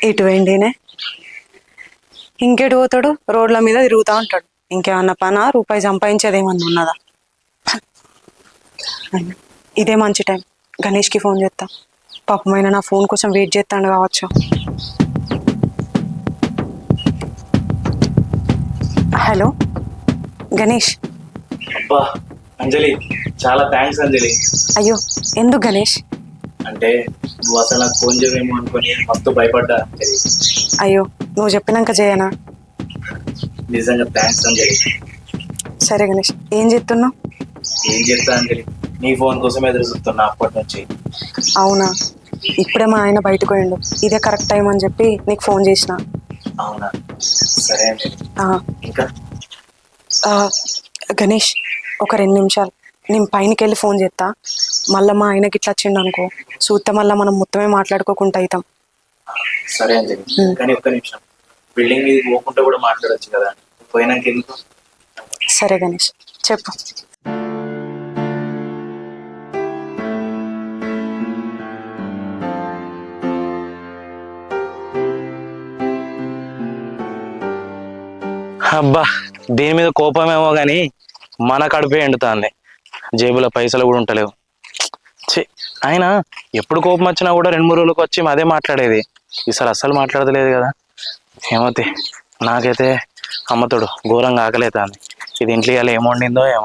ఇటు వెండినే ఇంకెటు పోతాడు? రోడ్ల మీద తిరుగుతూ ఉంటాడు. ఇంకేమన్నా పనా? రూపాయి సంపాదించేది ఏమన్నా ఉన్నదా? ఇదే మంచి టైం, గణేష్కి ఫోన్ చేస్తా. పాపమైన నా ఫోన్ కోసం వెయిట్ చేస్తాడు కావచ్చు. హలో గణేష్. అబ్బా అంజలి, చాలా థ్యాంక్స్ అంజలి. అయ్యో ఎందుకు గణేష్? అంటే నువ్వు అసలు నాకు ఫోన్ చేయవేమో అనుకుని మస్తు భయపడ్డా అంజలి. అయ్యో నువ్వు చెప్పినాక చేయనా? నిజంగా థ్యాంక్స్ అంజలి. సరే గణేష్, ఏం చెప్తున్నావు? ఏం చెప్తా అంజలి, నీ ఫోన్ కోసం ఎదురు చూస్తున్నా అప్పటి నుంచి. అవునా? ఇప్పుడే మా ఆయన బయటకు పోయిండు, ఇదే కరెక్ట్ టైం అని చెప్పి నీకు ఫోన్ చేసిన. అవునా, సరే అంజలి. ఇంకా గణేష్, ఒక 2 నిమిషాలు నేను పైనకి వెళ్ళి ఫోన్ చేస్తా. మళ్ళీ మా ఆయనకి ఇట్లా వచ్చిండు అనుకో, చూస్తే మళ్ళీ మనం మొత్తమే మాట్లాడుకోకుండా అవుతాం. సరే అంజలి, కానీ ఒక్క నిమిషం, బిల్డింగ్ మీద పోకుండా కూడా మాట్లాడొచ్చు కదా, పోయినాక ఎందుకు? సరే గణేష్ చెప్పు. అబ్బా, దీని మీద కోపమేమో కానీ మన కడుపే ఎండుతుంది. జేబులో పైసలు కూడా ఉంటలేవు. ఆయన ఎప్పుడు కోపం వచ్చినా కూడా 2-3 రోజులకు వచ్చి అదే మాట్లాడేది. ఈసారి అస్సలు మాట్లాడలేదు కదా. ఏమవుతాయి, నాకైతే అమ్మతోడు ఘోరంగా ఆకలేతుంది. ఇది ఇంట్లో ఇవాళ ఏం వండిందో ఏమో.